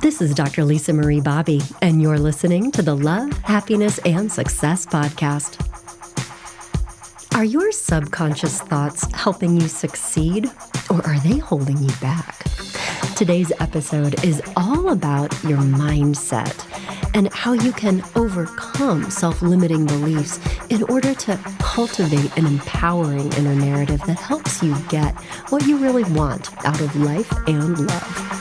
This is Dr. Lisa Marie Bobby, and you're listening to the Love, Happiness, and Success podcast. Are your subconscious thoughts helping you succeed, or are they holding you back? Today's episode is all about your mindset and how you can overcome self-limiting beliefs in order to cultivate an empowering inner narrative that helps you get what you really want out of life and love.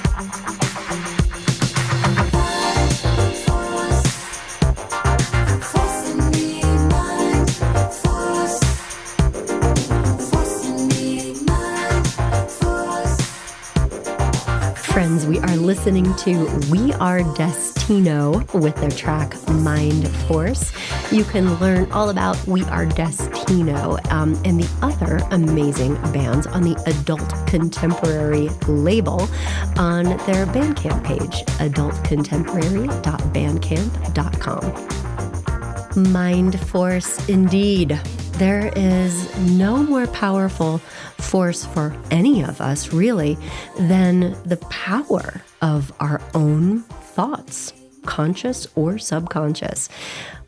Friends, we are listening to We Are Destino with their track Mind Force. You can learn all about We Are Destino and the other amazing bands on the Adult Contemporary label on their Bandcamp page, adultcontemporary.bandcamp.com. Mind Force indeed. There is no more powerful force for any of us, really, than the power of our own thoughts, conscious or subconscious.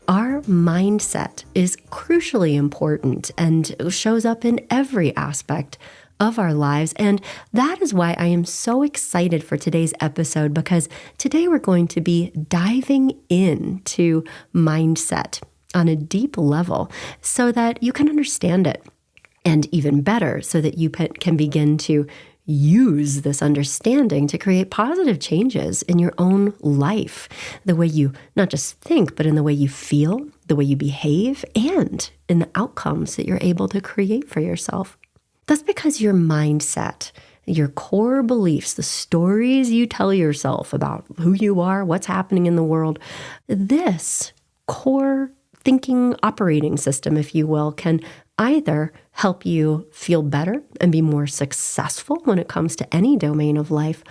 Our mindset is crucially important and shows up in every aspect of our lives. And that is why I am so excited for today's episode, because today we're going to be diving into mindset on a deep level so that you can understand it. And even better, so that you can begin to use this understanding to create positive changes in your own life, the way you not just think, but in the way you feel, the way you behave, and in the outcomes that you're able to create for yourself. That's because your mindset, your core beliefs, the stories you tell yourself about who you are, what's happening in the world, this core thinking operating system, if you will, can either help you feel better and be more successful when it comes to any domain of life,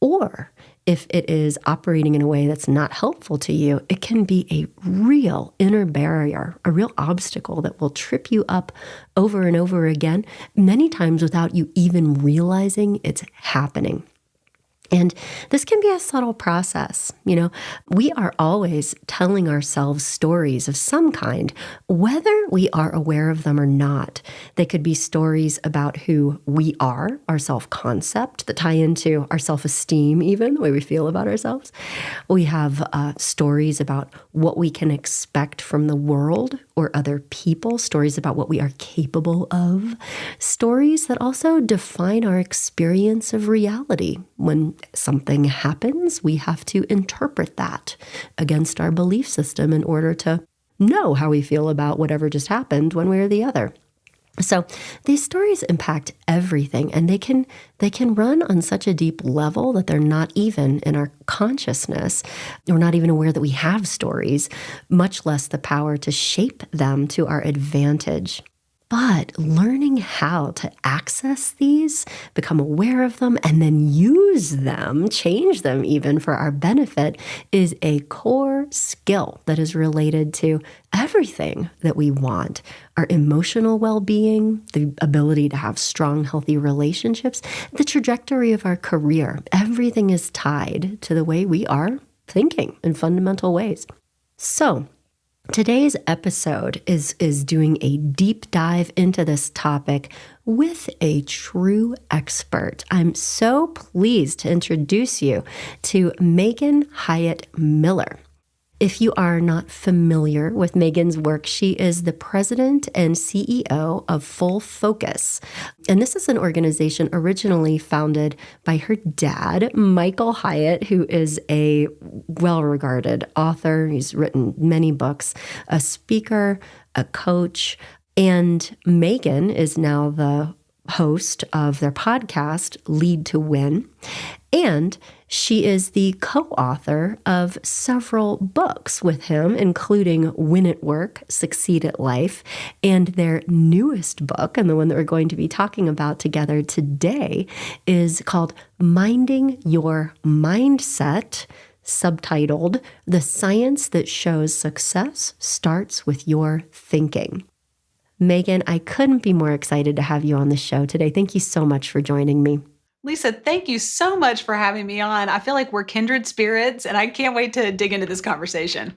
or if it is operating in a way that's not helpful to you, it can be a real inner barrier, a real obstacle that will trip you up over and over again, many times without you even realizing it's happening. And this can be a subtle process. You know, we are always telling ourselves stories of some kind, whether we are aware of them or not. They could be stories about who we are, our self-concept that tie into our self-esteem, even the way we feel about ourselves. We have stories about what we can expect from the world or other people, stories about what we are capable of, stories that also define our experience of reality. When something happens, we have to interpret that against our belief system in order to know how we feel about whatever just happened one way or the other. So these stories impact everything, and they can run on such a deep level that they're not even in our consciousness. We're not even aware that we have stories, much less the power to shape them to our advantage. But learning how to access these, become aware of them, and then use them, change them even for our benefit, is a core skill that is related to everything that we want. Our emotional well-being, the ability to have strong, healthy relationships, the trajectory of our career. Everything is tied to the way we are thinking in fundamental ways. So, today's episode is doing a deep dive into this topic with a true expert. I'm so pleased to introduce you to Megan Hyatt Miller. If you are not familiar with Megan's work, she is the president and CEO of Full Focus. And this is an organization originally founded by her dad, Michael Hyatt, who is a well-regarded author. He's written many books, a speaker, a coach, and Megan is now the host of their podcast, Lead to Win. And she is the co-author of several books with him, including Win at Work, Succeed at Life, and their newest book, and the one that we're going to be talking about together today, is called Minding Your Mindset, subtitled The Science That Shows Success Starts with Your Thinking. Megan, I couldn't be more excited to have you on the show today. Thank you so much for joining me. Lisa, thank you so much for having me on. I feel like we're kindred spirits, and I can't wait to dig into this conversation.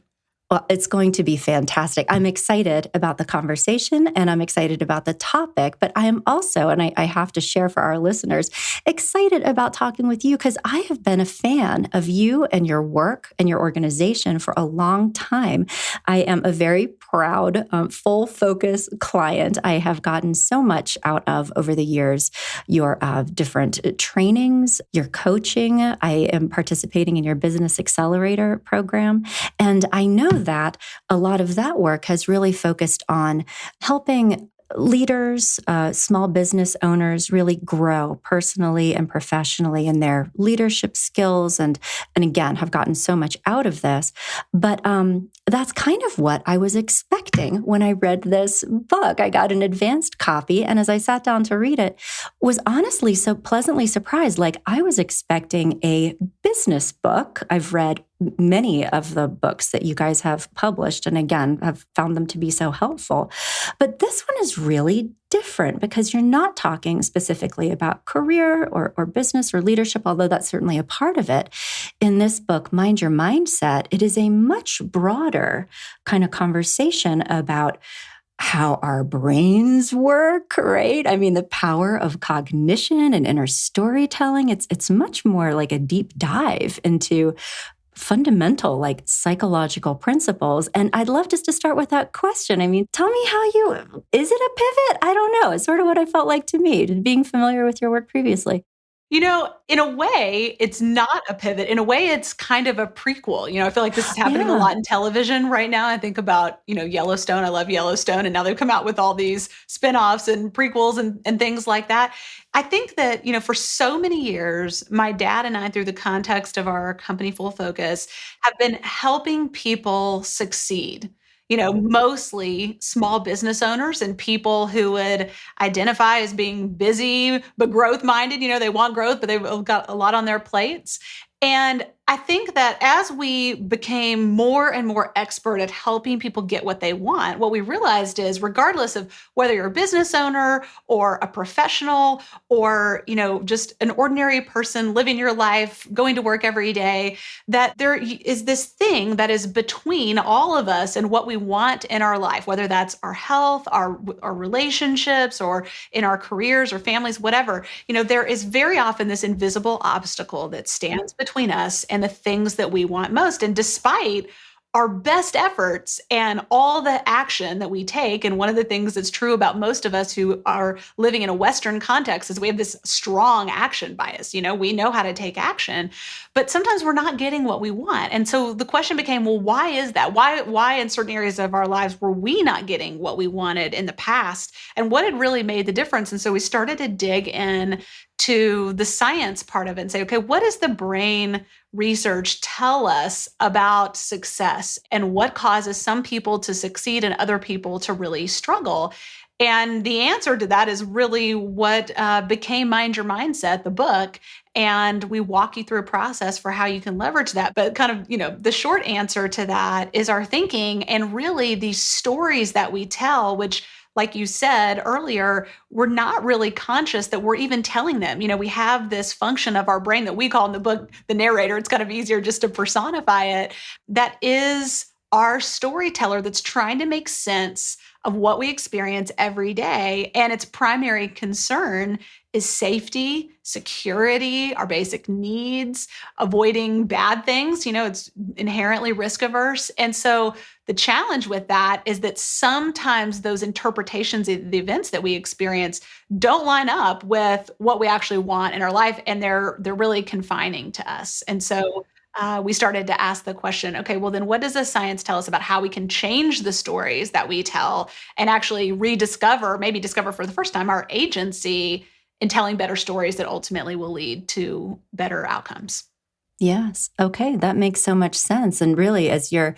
Well, it's going to be fantastic. I'm excited about the conversation and I'm excited about the topic, but I am also, and I have to share for our listeners, excited about talking with you because I have been a fan of you and your work and your organization for a long time. I am a very proud, full focus client. I have gotten so much out of over the years your different trainings, your coaching. I am participating in your business accelerator program. And I know that a lot of that work has really focused on helping leaders, small business owners really grow personally and professionally in their leadership skills. And again, have gotten so much out of this. But that's kind of what I was expecting when I read this book. I got an advanced copy. And as I sat down to read it, was honestly so pleasantly surprised. Like I was expecting a business book. I've read many of the books that you guys have published, and again, have found them to be so helpful. But this one is really different because you're not talking specifically about career or business or leadership, although that's certainly a part of it. In this book, Mind Your Mindset, it is a much broader kind of conversation about how our brains work, right? I mean, the power of cognition and inner storytelling. It's much more like a deep dive into fundamental, like psychological principles. And I'd love just to start with that question. I mean, tell me is it a pivot? I don't know. It's sort of what I felt like to me, being familiar with your work previously. In a way, it's not a pivot. In a way, it's kind of a prequel. I feel like this is happening a Yeah. lot in television right now. I think about, Yellowstone. I love Yellowstone. And now they've come out with all these spinoffs and prequels and things like that. I think that, for so many years, my dad and I, through the context of our company Full Focus, have been helping people succeed. Mostly small business owners and people who would identify as being busy but growth minded. They want growth, but they've got a lot on their plates. And I think that as we became more and more expert at helping people get what they want, what we realized is regardless of whether you're a business owner or a professional or, just an ordinary person living your life, going to work every day, that there is this thing that is between all of us and what we want in our life, whether that's our health, our relationships, or in our careers or families, whatever. There is very often this invisible obstacle that stands between us and the things that we want most. And despite our best efforts and all the action that we take, and one of the things that's true about most of us who are living in a Western context is we have this strong action bias. We know how to take action, but sometimes we're not getting what we want. And so the question became, well, why is that? Why in certain areas of our lives were we not getting what we wanted in the past? And what had really made the difference? And so we started to dig in to the science part of it and say, okay, what does the brain research tell us about success and what causes some people to succeed and other people to really struggle? And the answer to that is really what became Mind Your Mindset, the book. And we walk you through a process for how you can leverage that. But kind of, the short answer to that is our thinking and really these stories that we tell, which, like you said earlier, we're not really conscious that we're even telling them. We have this function of our brain that we call in the book the narrator. It's kind of easier just to personify it. That is our storyteller that's trying to make sense of what we experience every day. And its primary concern is safety, security, our basic needs, avoiding bad things. It's inherently risk averse. And so the challenge with that is that sometimes those interpretations of the events that we experience don't line up with what we actually want in our life, and they're really confining to us. And so we started to ask the question, okay, well then what does the science tell us about how we can change the stories that we tell and actually maybe discover for the first time our agency in telling better stories that ultimately will lead to better outcomes? Yes. Okay. That makes so much sense. And really, as you're,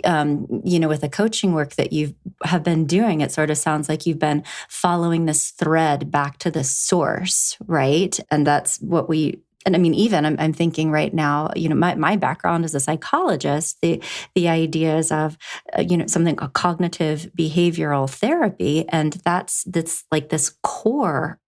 with the coaching work that you have been doing, it sort of sounds like you've been following this thread back to the source, right? And that's what and I mean, even I'm thinking right now, my background as a psychologist, the ideas of, something called cognitive behavioral therapy. And that's like this core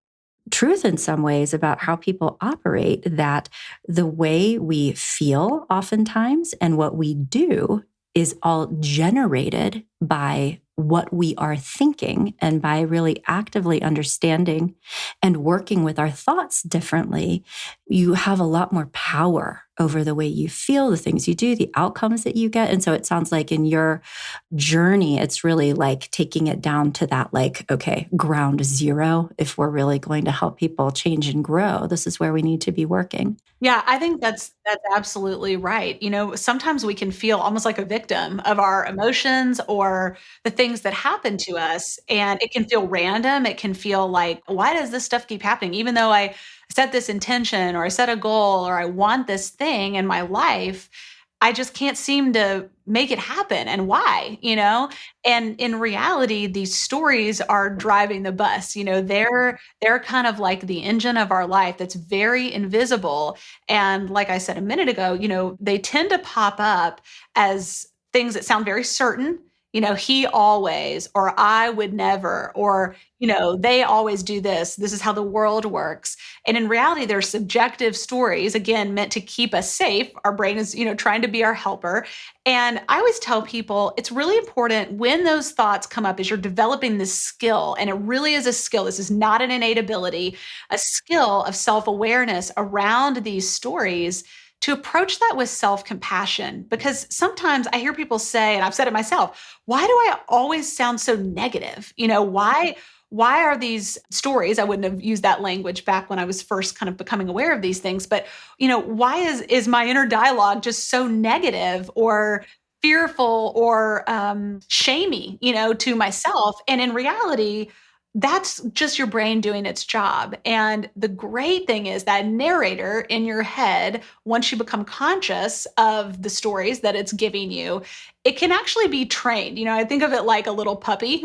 truth in some ways about how people operate, that the way we feel oftentimes and what we do is all generated by what we are thinking, and by really actively understanding and working with our thoughts differently, you have a lot more power over the way you feel, the things you do, the outcomes that you get. And so it sounds like in your journey, it's really like taking it down to that, like, okay, ground zero. If we're really going to help people change and grow, this is where we need to be working. Yeah, I think that's absolutely right. Sometimes we can feel almost like a victim of our emotions or the things that happen to us, and it can feel random. It can feel like, why does this stuff keep happening? Even though I set this intention or I set a goal or I want this thing in my life, I just can't seem to make it happen. And why? And in reality, these stories are driving the bus. They're kind of like the engine of our life that's very invisible. And like I said a minute ago, they tend to pop up as things that sound very certain. He always, or I would never, or, they always do this. This is how the world works. And in reality, they're subjective stories, again, meant to keep us safe. Our brain is, trying to be our helper. And I always tell people it's really important when those thoughts come up as you're developing this skill. And it really is a skill. This is not an innate ability, a skill of self-awareness around these stories, to approach that with self-compassion. Because sometimes I hear people say, and I've said it myself, why do I always sound so negative? Why are these stories, I wouldn't have used that language back when I was first kind of becoming aware of these things, but why is my inner dialogue just so negative or fearful or shamey, to myself? And in reality, that's just your brain doing its job. And the great thing is that narrator in your head, once you become conscious of the stories that it's giving you, it can actually be trained. I think of it like a little puppy.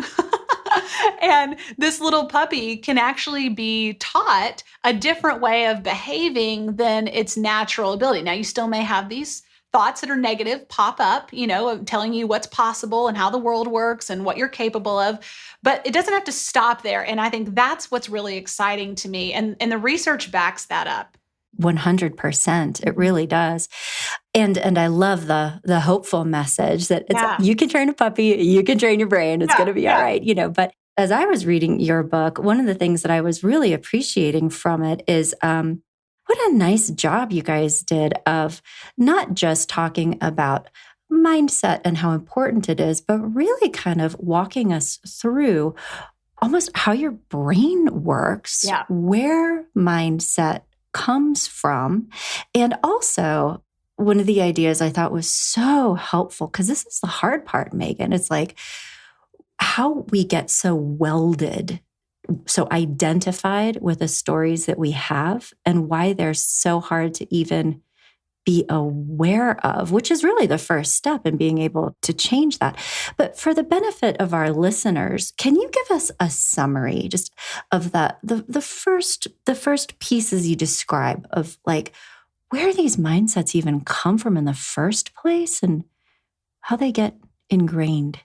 And this little puppy can actually be taught a different way of behaving than its natural ability. Now, you still may have these thoughts that are negative pop up, of telling you what's possible and how the world works and what you're capable of. But it doesn't have to stop there. And I think that's what's really exciting to me. And the research backs that up. 100%. It really does. And I love the hopeful message that Yeah. you can train a puppy, you can train your brain, it's going to be all Yeah. right, but as I was reading your book, one of the things that I was really appreciating from it is what a nice job you guys did of not just talking about mindset and how important it is, but really kind of walking us through almost how your brain works, Yeah. where mindset comes from. And also, one of the ideas I thought was so helpful, because this is the hard part, Megan. It's like how we get so welded, so identified with the stories that we have, and why they're so hard to even be aware of, which is really the first step in being able to change that. But for the benefit of our listeners, can you give us a summary just of the first pieces you describe of like where these mindsets even come from in the first place and how they get ingrained?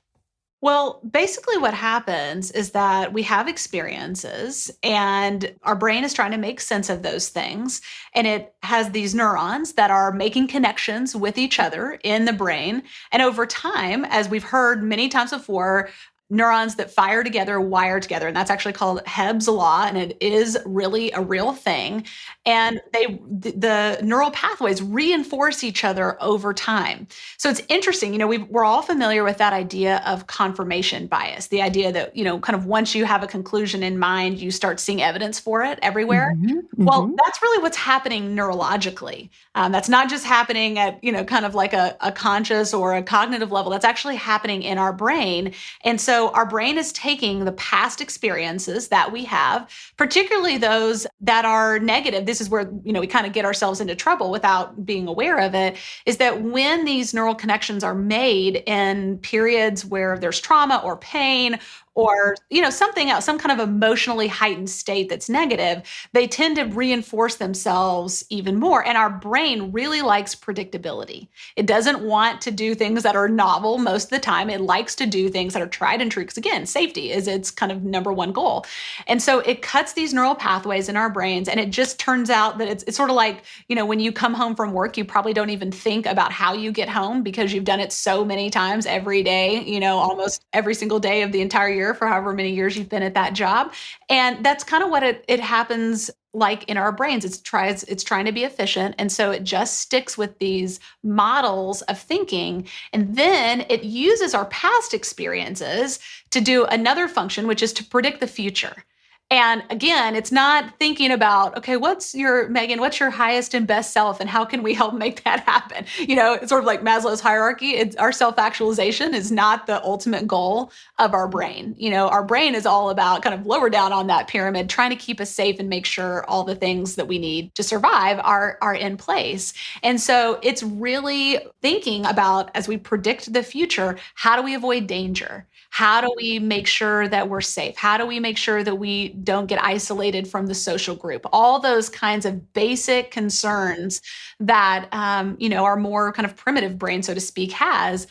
Well, basically, what happens is that we have experiences and our brain is trying to make sense of those things. And it has these neurons that are making connections with each other in the brain. And over time, as we've heard many times before, neurons that fire together wire together. And that's actually called Hebb's law. And it is really a real thing. And the neural pathways reinforce each other over time. So it's interesting, we're all familiar with that idea of confirmation bias, the idea that, kind of once you have a conclusion in mind, you start seeing evidence for it everywhere. Well, that's really what's happening neurologically. That's not just happening at, kind of like a conscious or a cognitive level. That's actually happening in our brain. And so our brain is taking the past experiences that we have, particularly those that are negative. This is where, we kind of get ourselves into trouble without being aware of it, is that when these neural connections are made in periods where there's trauma or pain or, something else, some kind of emotionally heightened state that's negative, they tend to reinforce themselves even more. And our brain really likes predictability. It doesn't want to do things that are novel most of the time. It likes to do things that are tried and true. Because again, safety is its kind of number one goal. And so it cuts these neural pathways in our brains. And it just turns out that it's sort of like, when you come home from work, you probably don't even think about how you get home because you've done it so many times every day, almost every single day of the entire year for however many years you've been at that job. And that's kind of what it happens like in our brains. It's trying to be efficient. And so it just sticks with these models of thinking. And then it uses our past experiences to do another function, which is to predict the future. And again, it's not thinking about, okay, Megan, what's your highest and best self and how can we help make that happen? It's sort of like Maslow's hierarchy. Our self-actualization is not the ultimate goal of our brain. Our brain is all about kind of lower down on that pyramid, trying to keep us safe and make sure all the things that we need to survive are in place. And so it's really thinking about, as we predict the future, how do we avoid danger? How do we make sure that we're safe? How do we make sure that we don't get isolated from the social group? All those kinds of basic concerns that, our more kind of primitive brain, so to speak, has.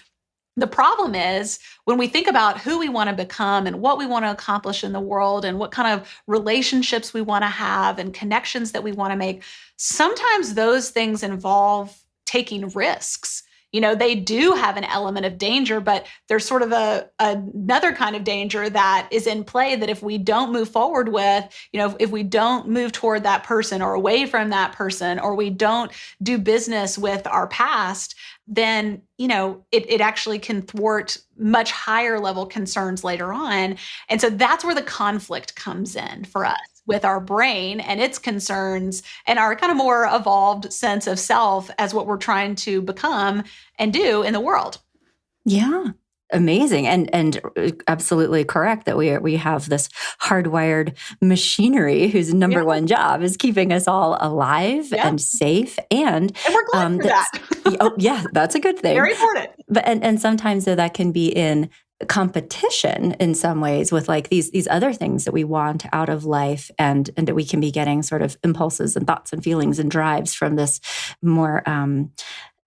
The problem is when we think about who we want to become and what we want to accomplish in the world and what kind of relationships we want to have and connections that we want to make, sometimes those things involve taking risks. They do have an element of danger, but there's sort of another kind of danger that is in play that if we don't move forward with, if we don't move toward that person or away from that person, or we don't do business with our past, then, it actually can thwart much higher level concerns later on. And so that's where the conflict comes in for us with our brain and its concerns and our kind of more evolved sense of self as what we're trying to become and do in the world. Yeah. Amazing. And absolutely correct that we have this hardwired machinery whose number one job is keeping us all alive and safe. And we're glad for that. Oh, yeah, that's a good thing. Very important. But and sometimes that can be in competition in some ways with like these other things that we want out of life, and that we can be getting sort of impulses and thoughts and feelings and drives from this more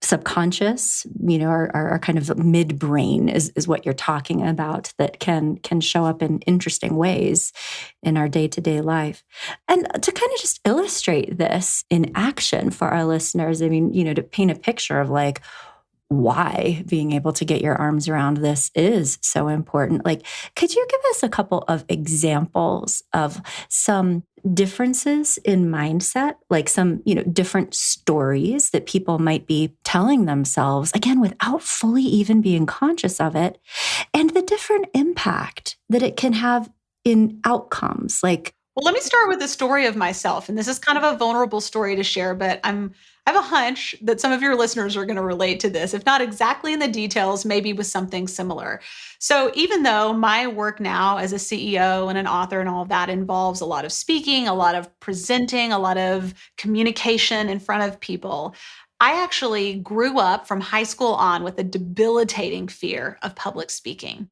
subconscious, our kind of midbrain is what you're talking about, that can show up in interesting ways in our day-to-day life. And to kind of just illustrate this in action for our listeners, I mean, to paint a picture of like why being able to get your arms around this is so important. Like, could you give us a couple of examples of some differences in mindset, like some, different stories that people might be telling themselves, again, without fully even being conscious of it, and the different impact that it can have in outcomes? Like, well, let me start with the story of myself. And this is kind of a vulnerable story to share, but I have a hunch that some of your listeners are going to relate to this, if not exactly in the details, maybe with something similar. So even though my work now as a CEO and an author and all of that involves a lot of speaking, a lot of presenting, a lot of communication in front of people, I actually grew up from high school on with a debilitating fear of public speaking.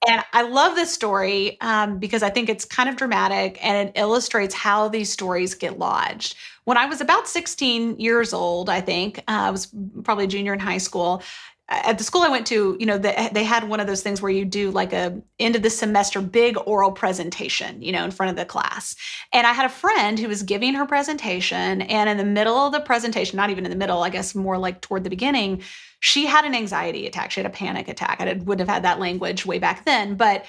And I love this story because I think it's kind of dramatic and it illustrates how these stories get lodged. When I was about 16 years old, I think, I was probably a junior in high school. At the school I went to, they had one of those things where you do like a end of the semester big oral presentation, in front of the class. And I had a friend who was giving her presentation, and in the middle of the presentation, not even in the middle, I guess more like toward the beginning, she had an anxiety attack. She had a panic attack. I wouldn't have had that language way back then, but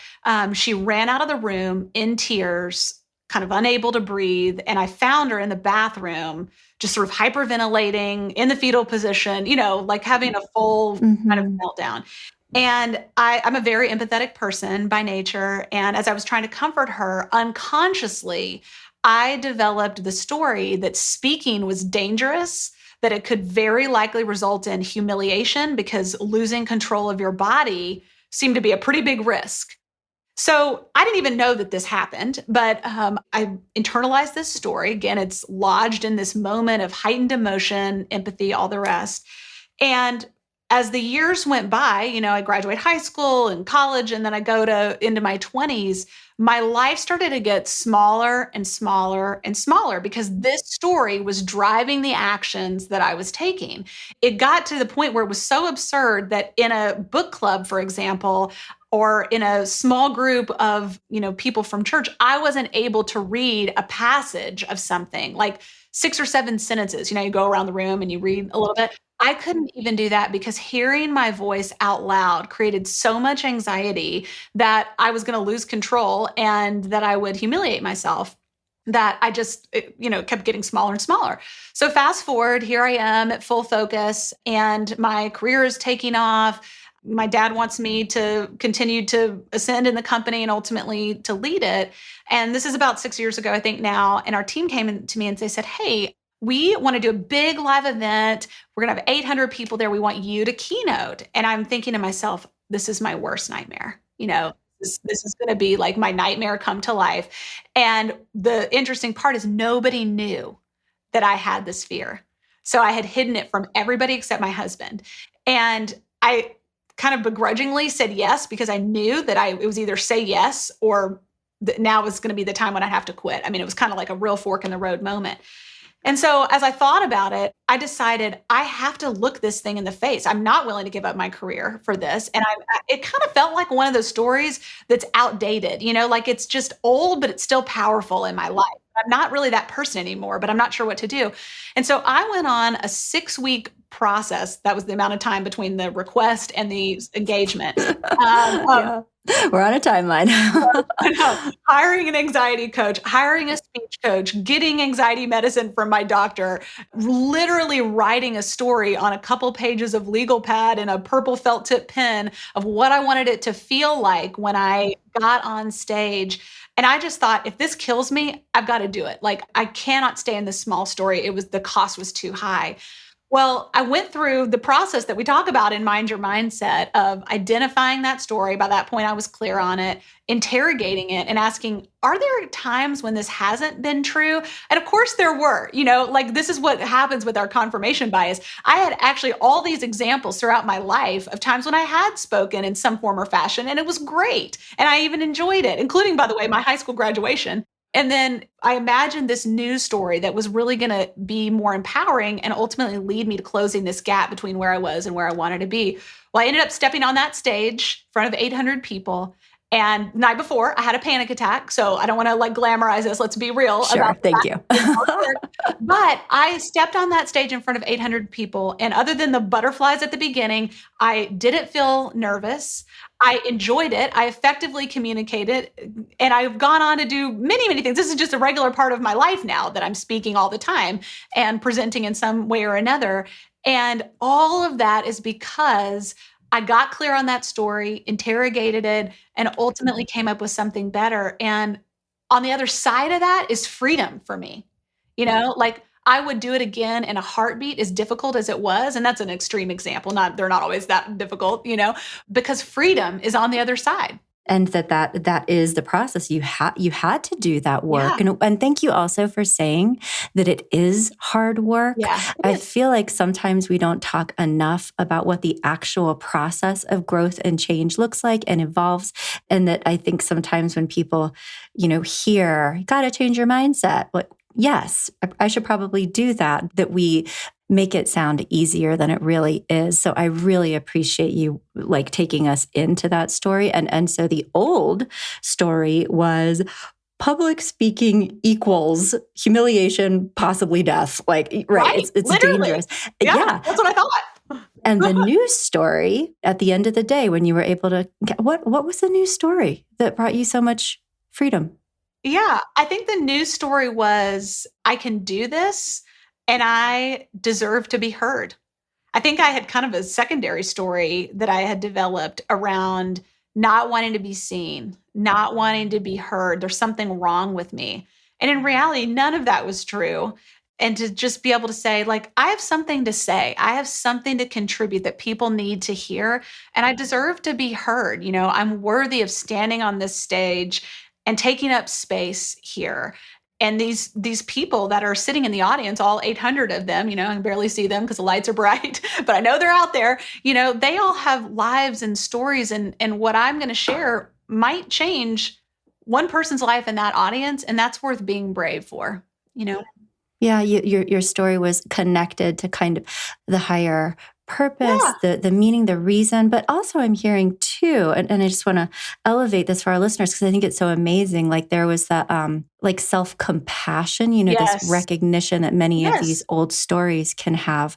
she ran out of the room in tears, kind of unable to breathe. And I found her in the bathroom, just sort of hyperventilating in the fetal position, like having a full kind of meltdown. And I'm a very empathetic person by nature. And as I was trying to comfort her, unconsciously, I developed the story that speaking was dangerous, that it could very likely result in humiliation because losing control of your body seemed to be a pretty big risk. So I didn't even know that this happened, but I internalized this story. Again, it's lodged in this moment of heightened emotion, empathy, all the rest. And as the years went by, I graduate high school and college, and then I go to into my 20s, my life started to get smaller and smaller and smaller because this story was driving the actions that I was taking. It got to the point where it was so absurd that in a book club, for example, or in a small group of, people from church, I wasn't able to read a passage of something like 6 or 7 sentences. You go around the room and you read a little bit. I couldn't even do that because hearing my voice out loud created so much anxiety that I was going to lose control and that I would humiliate myself, that I just, kept getting smaller and smaller. So fast forward, here I am at full focus and my career is taking off. My dad wants me to continue to ascend in the company and ultimately to lead it. And this is about 6 years ago, I think now. And our team came in to me and they said, "Hey, we want to do a big live event. We're going to have 800 people there. We want you to keynote." And I'm thinking to myself, this is my worst nightmare. This is going to be like my nightmare come to life. And the interesting part is nobody knew that I had this fear. So I had hidden it from everybody except my husband. And I kind of begrudgingly said yes because I knew that it was either say yes or now was going to be the time when I have to quit. I mean, it was kind of like a real fork in the road moment. And so as I thought about it, I decided I have to look this thing in the face. I'm not willing to give up my career for this. And it kind of felt like one of those stories that's outdated, like it's just old, but it's still powerful in my life. I'm not really that person anymore, but I'm not sure what to do. And so I went on a 6-week process. That was the amount of time between the request and the engagement. Yeah. We're on a timeline. I know. Hiring an anxiety coach, hiring a speech coach, getting anxiety medicine from my doctor, literally writing a story on a couple pages of legal pad and a purple felt tip pen of what I wanted it to feel like when I got on stage. And I just thought, if this kills me, I've got to do it. Like, I cannot stay in this small story. The cost was too high. Well, I went through the process that we talk about in Mind Your Mindset of identifying that story. By that point, I was clear on it, interrogating it and asking, are there times when this hasn't been true? And of course there were, like this is what happens with our confirmation bias. I had actually all these examples throughout my life of times when I had spoken in some form or fashion and it was great. And I even enjoyed it, including, by the way, my high school graduation. And then I imagined this news story that was really going to be more empowering and ultimately lead me to closing this gap between where I was and where I wanted to be. Well, I ended up stepping on that stage in front of 800 people. And the night before, I had a panic attack. So I don't want to glamorize this. Let's be real. Sure, thank you. But I stepped on that stage in front of 800 people. And other than the butterflies at the beginning, I didn't feel nervous. I enjoyed it. I effectively communicated. And I've gone on to do many, many things. This is just a regular part of my life now that I'm speaking all the time and presenting in some way or another. And all of that is because I got clear on that story, interrogated it, and ultimately came up with something better. And on the other side of that is freedom for me. I would do it again in a heartbeat, as difficult as it was. And that's an extreme example. They're not always that difficult, because freedom is on the other side. And that is the process. You had to do that work. Yeah. And thank you also for saying that it is hard work. Yeah, I feel like sometimes we don't talk enough about what the actual process of growth and change looks like and evolves. And that I think sometimes when people, hear, you got to change your mindset. Like, yes, I should probably do that we make it sound easier than it really is. So I really appreciate you taking us into that story. And so the old story was public speaking equals humiliation, possibly death. Right. It's dangerous. Yeah, that's what I thought. And the news story at the end of the day, when you were able to, what was the news story that brought you so much freedom? Yeah, I think the news story was, I can do this and I deserve to be heard. I think I had kind of a secondary story that I had developed around not wanting to be seen, not wanting to be heard. There's something wrong with me. And in reality, none of that was true. And to just be able to say, I have something to say. I have something to contribute that people need to hear. And I deserve to be heard. I'm worthy of standing on this stage and taking up space here. And these people that are sitting in the audience, all 800 of them, I can barely see them because the lights are bright, but I know they're out there. They all have lives and stories, and what I'm going to share might change one person's life in that audience, and that's worth being brave for. Yeah, your story was connected to kind of the higher purpose, Yeah. the meaning, the reason, but also I'm hearing too, and I just want to elevate this for our listeners because I think it's so amazing. Like there was that like self-compassion, this Yes. recognition that many of these Yes. old stories can have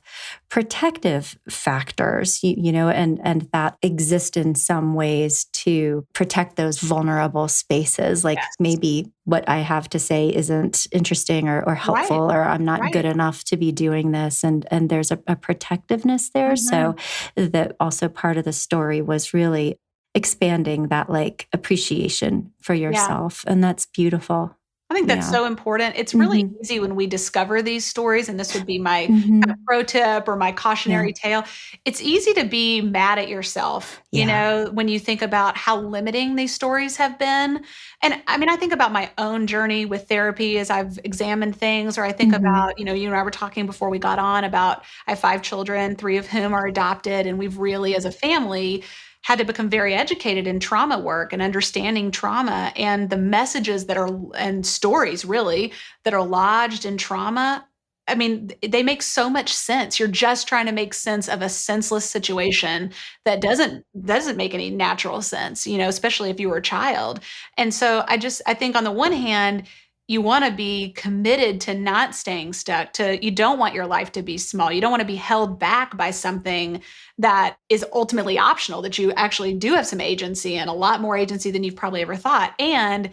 protective factors, and that exist in some ways to protect those vulnerable spaces. Like Yes. maybe what I have to say isn't interesting or Right. helpful, or I'm not good Right. enough to be doing this. And there's a protectiveness there. Mhm. So that also part of the story was really expanding that like appreciation for Yeah. yourself. And that's beautiful. I think that's Yeah. so important. It's really Mm-hmm. easy when we discover these stories, and this would be my kind Mm-hmm. of pro tip or my Yeah. cautionary tale. It's easy to be mad at yourself, Yeah. when you think about how limiting these stories have been. And I mean, I think about my own journey with therapy as I've examined things, or I think Mm-hmm. about, you and I were talking before we got on about I have 5 children, 3 of whom are adopted, and we've really, as a family, had to become very educated in trauma work and understanding trauma and the messages and stories really that are lodged in trauma. I mean, they make so much sense. You're just trying to make sense of a senseless situation that doesn't make any natural sense, especially if you were a child. And so I think on the one hand, you want to be committed to not staying stuck, you don't want your life to be small. You don't want to be held back by something that is ultimately optional, that you actually do have some agency, and a lot more agency than you've probably ever thought. And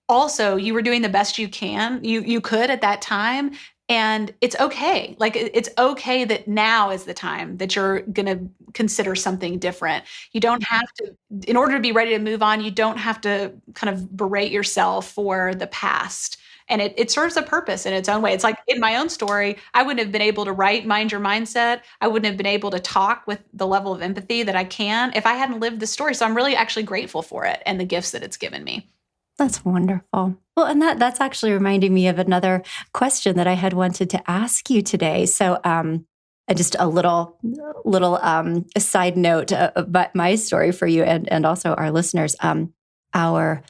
also, you were doing the best you could at that time, and it's okay. Like it's okay that now is the time that you're going to consider something different. You don't have to, in order to be ready to move on, you don't have to kind of berate yourself for the past. And it serves a purpose in its own way. It's like in my own story, I wouldn't have been able to write Mind Your Mindset. I wouldn't have been able to talk with the level of empathy that I can if I hadn't lived the story. So I'm really actually grateful for it and the gifts that it's given me. That's wonderful. Well, and that's actually reminding me of another question that I had wanted to ask you today. So, just a little a side note about my story for you and also our listeners. Our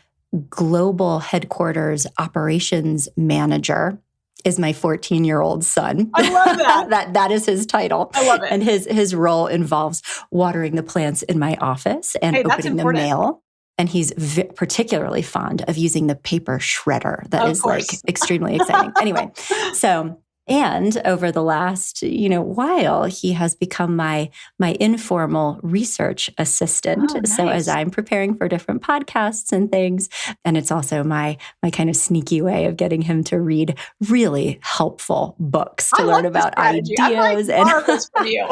global headquarters operations manager is my 14-year-old son. I love that. That is his title. I love it. And his role involves watering the plants in my office and Hey, that's opening the important. mail. And he's particularly fond of using the paper shredder. That Of is course. like extremely exciting. Anyway, so and over the last while, he has become my informal research assistant. Oh, So as nice. I'm preparing for different podcasts and things, and it's also my kind of sneaky way of getting him to read really helpful books to I learn love this about strategy. I'm like ideas and marvelous from you.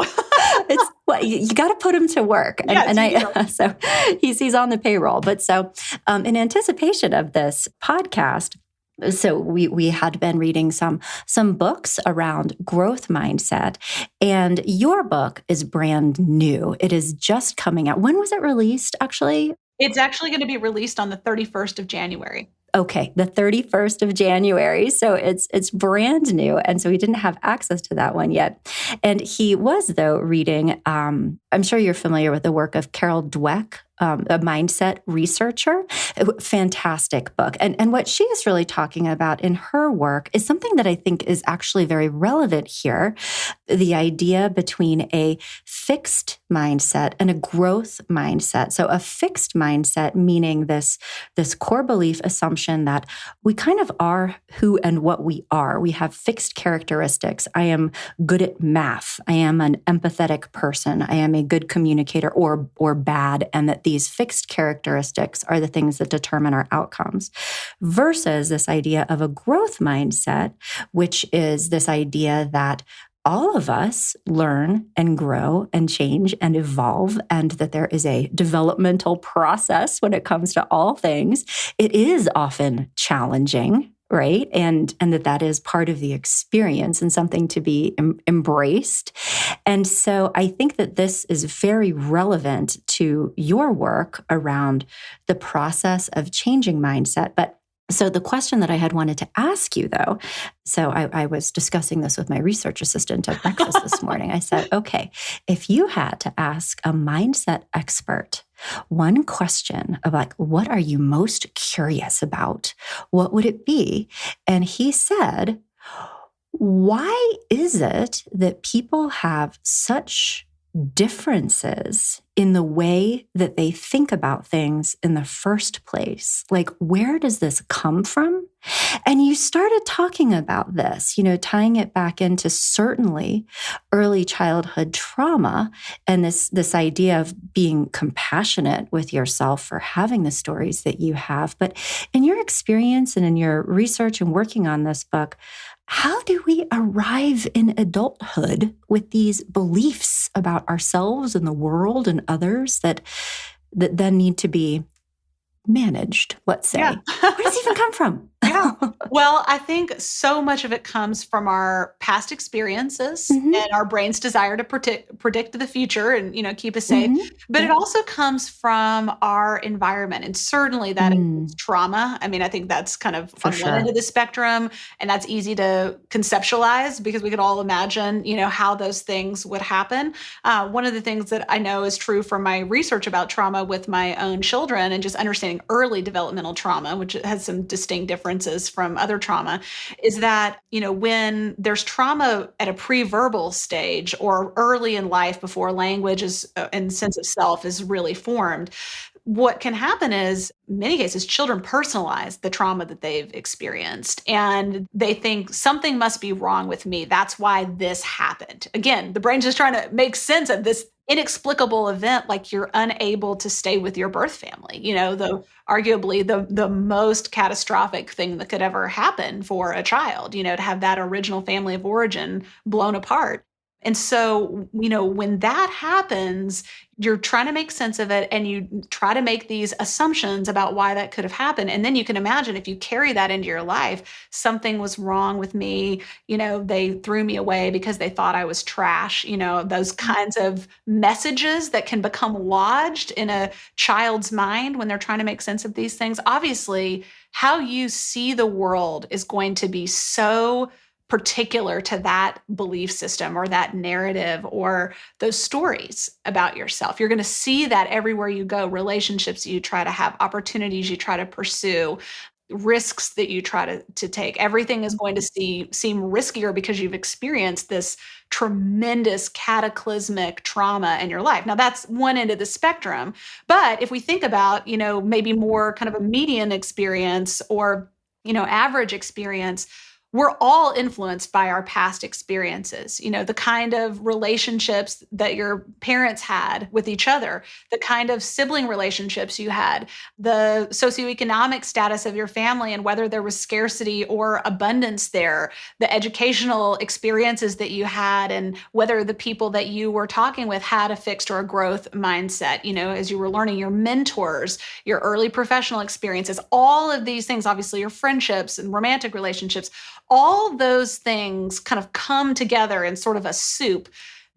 it's well, you got to put him to work, Yes, and you do. I so he's on the payroll. But so in anticipation of this podcast. So we had been reading some books around growth mindset, and your book is brand new. It is just coming out. When was it released, actually? It's actually going to be released on the 31st of January. Okay, the 31st of January. So it's brand new. And so we didn't have access to that one yet. And he was, though, reading, I'm sure you're familiar with the work of Carol Dweck, a mindset researcher. Fantastic book. And what she is really talking about in her work is something that I think is actually very relevant here. The idea between a fixed mindset and a growth mindset. So a fixed mindset, meaning this core belief assumption that we kind of are who and what we are. We have fixed characteristics. I am good at math. I am an empathetic person. I am a good communicator or bad, and that these fixed characteristics are the things that determine our outcomes. Versus this idea of a growth mindset, which is this idea that all of us learn and grow and change and evolve, and that there is a developmental process when it comes to all things. It is often challenging, right? And that is part of the experience and something to be embraced. And so I think that this is very relevant to your work around the process of changing mindset. But So the question that I had wanted to ask you, though, so I was discussing this with my research assistant at breakfast this morning. I said, okay, if you had to ask a mindset expert one question of like, what are you most curious about? What would it be? And he said, why is it that people have such differences in the way that they think about things in the first place? Like, where does this come from? And you started talking about this, tying it back into certainly early childhood trauma and this idea of being compassionate with yourself for having the stories that you have. But in your experience and in your research and working on this book, how do we arrive in adulthood with these beliefs about ourselves and the world and others that then need to be managed, let's say? Yeah. Where does it even come from? Yeah. Well, I think so much of it comes from our past experiences Mhm, and our brain's desire to predict the future and, keep us safe. mhm. But it Yep. also comes from our environment. And certainly that includes Mm, trauma. I mean, I think that's kind of for on one end sure. of the spectrum, and that's easy to conceptualize because we could all imagine, how those things would happen. One of the things that I know is true from my research about trauma with my own children and just understanding early developmental trauma, which has some distinct differences from other trauma, is that, when there's trauma at a pre-verbal stage or early in life before language is and sense of self is really formed, what can happen is, in many cases, children personalize the trauma that they've experienced and they think something must be wrong with me. That's why this happened. Again, the brain's just trying to make sense of this inexplicable event, like you're unable to stay with your birth family, the arguably the most catastrophic thing that could ever happen for a child, to have that original family of origin blown apart. And so, when that happens, you're trying to make sense of it and you try to make these assumptions about why that could have happened. And then you can imagine if you carry that into your life, something was wrong with me, they threw me away because they thought I was trash, those kinds of messages that can become lodged in a child's mind when they're trying to make sense of these things. Obviously, how you see the world is going to be so particular to that belief system or that narrative or those stories about yourself. You're going to see that everywhere you go, relationships you try to have, opportunities you try to pursue, risks that you try to take. Everything is going to seem riskier because you've experienced this tremendous cataclysmic trauma in your life. Now that's one end of the spectrum. But if we think about, maybe more kind of a median experience or, average experience, we're all influenced by our past experiences, the kind of relationships that your parents had with each other, the kind of sibling relationships you had, the socioeconomic status of your family and whether there was scarcity or abundance there, the educational experiences that you had, and whether the people that you were talking with had a fixed or a growth mindset, as you were learning, your mentors, your early professional experiences, all of these things, obviously your friendships and romantic relationships, all those things kind of come together in sort of a soup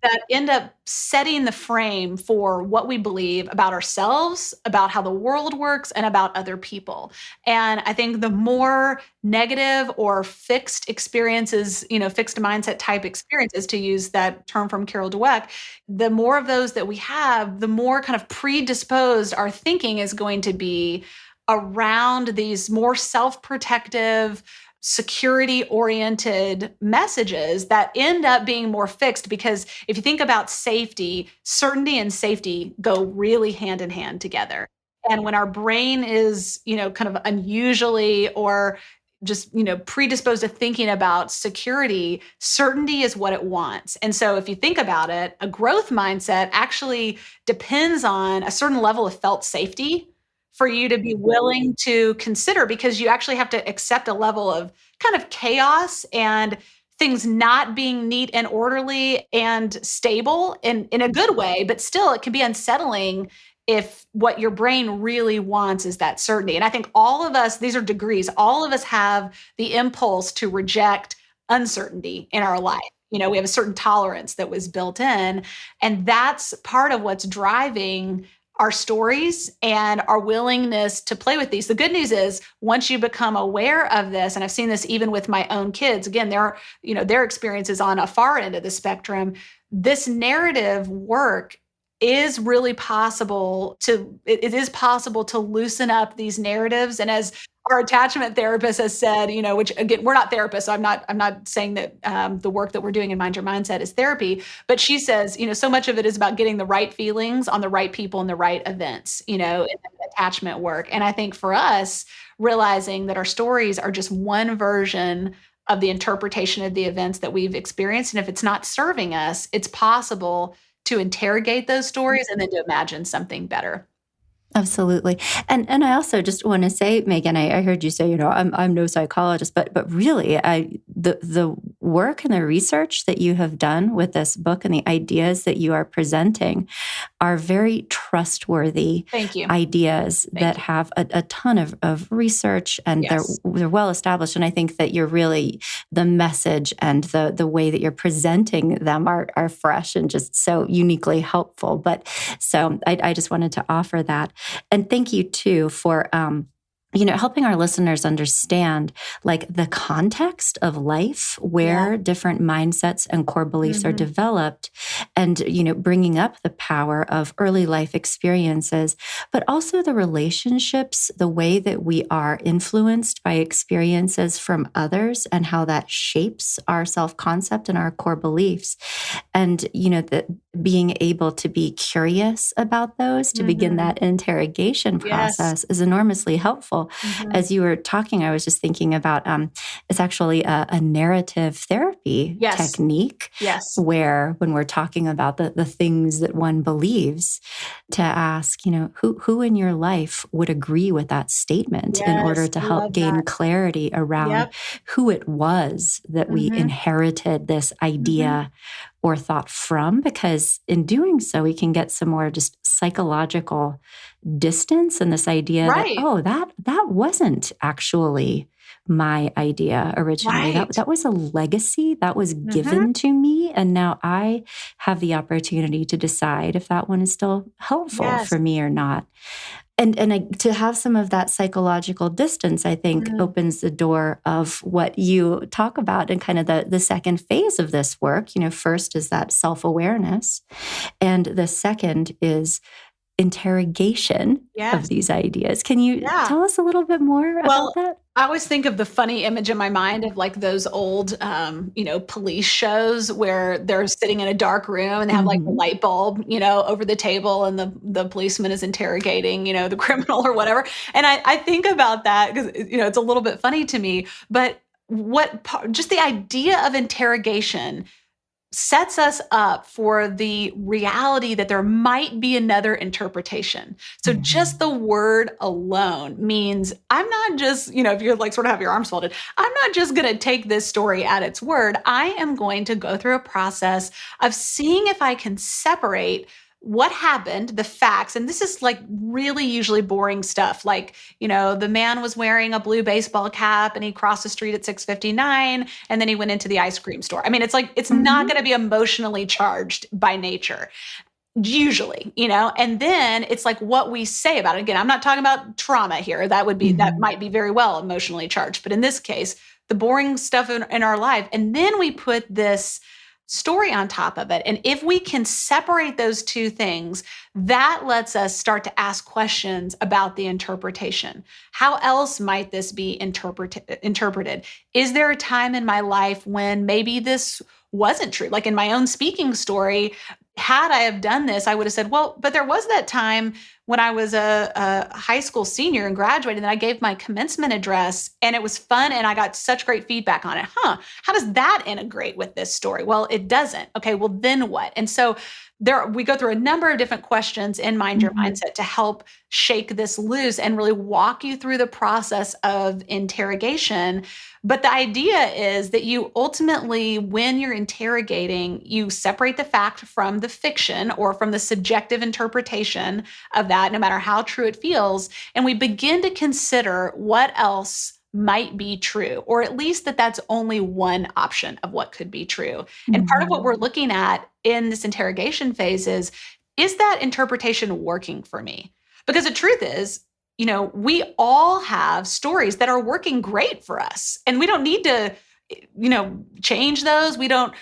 that end up setting the frame for what we believe about ourselves, about how the world works, and about other people. And I think the more negative or fixed experiences, fixed mindset type experiences, to use that term from Carol Dweck, the more of those that we have, the more kind of predisposed our thinking is going to be around these more self-protective, security oriented messages that end up being more fixed. Because if you think about safety, certainty and safety go really hand in hand together. And when our brain is, kind of unusually or just, predisposed to thinking about security, certainty is what it wants. And so if you think about it, a growth mindset actually depends on a certain level of felt safety for you to be willing to consider, because you actually have to accept a level of kind of chaos and things not being neat and orderly and stable in a good way, but still it can be unsettling if what your brain really wants is that certainty. And I think all of us, these are degrees, all of us have the impulse to reject uncertainty in our life. We have a certain tolerance that was built in, and that's part of what's driving our stories and our willingness to play with these. The good news is once you become aware of this, and I've seen this even with my own kids, again, their experiences on a far end of the spectrum, this narrative work is really possible it is possible to loosen up these narratives. And as our attachment therapist has said, which again, we're not therapists, so I'm not saying that the work that we're doing in Mind Your Mindset is therapy, but she says, so much of it is about getting the right feelings on the right people and the right events, in the attachment work. And I think for us, realizing that our stories are just one version of the interpretation of the events that we've experienced. And if it's not serving us, it's possible to interrogate those stories and then to imagine something better. Absolutely. And I also just want to say, Megan, I heard you say, I'm no psychologist, but really the work and the research that you have done with this book and the ideas that you are presenting are very trustworthy Thank you. ideas that have a ton of research, and Yes. they're well established. And I think that you're really, the message and the way that you're presenting them are fresh and just so uniquely helpful. But so I just wanted to offer that. And thank you too for helping our listeners understand like the context of life where different mindsets and core beliefs are developed, and, bringing up the power of early life experiences, but also the relationships, the way that we are influenced by experiences from others and how that shapes our self-concept and our core beliefs. And, that being able to be curious about those, to begin that interrogation process is enormously helpful. As you were talking, I was just thinking about it's actually a narrative therapy technique where when we're talking about the things that one believes, to ask, who in your life would agree with that statement in order to help gain clarity around who it was that we inherited this idea or thought from, because in doing so, we can get some more just psychological distance and this idea that, that wasn't actually my idea originally. That was a legacy that was given to me. And now I have the opportunity to decide if that one is still helpful for me or not. And to have some of that psychological distance, I think, opens the door of what you talk about in kind of the second phase of this work. First is that self-awareness, and the second is interrogation of these ideas. Can you tell us a little bit more about that? I always think of the funny image in my mind of like those old, police shows where they're sitting in a dark room and they have like the light bulb, over the table, and the policeman is interrogating, the criminal or whatever. And I think about that because, it's a little bit funny to me, but just the idea of interrogation sets us up for the reality that there might be another interpretation. So just the word alone means I'm not just, if you're like sort of have your arms folded, I'm not just going to take this story at its word. I am going to go through a process of seeing if I can separate what happened, the facts, and this is like really usually boring stuff. Like, the man was wearing a blue baseball cap and he crossed the street at 6:59 and then he went into the ice cream store. I mean, it's like, it's not going to be emotionally charged by nature. Usually, and then it's like what we say about it. Again, I'm not talking about trauma here. That might be very well emotionally charged. But in this case, the boring stuff in our life. And then we put this story on top of it. And if we can separate those two things, that lets us start to ask questions about the interpretation. How else might this be interpreted? Is there a time in my life when maybe this wasn't true? Like in my own speaking story, had I have done this, I would have said, well, but there was that time when I was a high school senior and graduated, and I gave my commencement address and it was fun and I got such great feedback on it. How does that integrate with this story? Well, it doesn't. Okay, well then what? And so we go through a number of different questions in Mind Your Mindset to help shake this loose and really walk you through the process of interrogation. But the idea is that you ultimately, when you're interrogating, you separate the fact from the fiction or from the subjective interpretation of that, no matter how true it feels. And we begin to consider what else might be true, or at least that's only one option of what could be true. And part of what we're looking at in this interrogation phase is is that interpretation working for me? Because the truth is, we all have stories that are working great for us, and we don't need to change those. We don't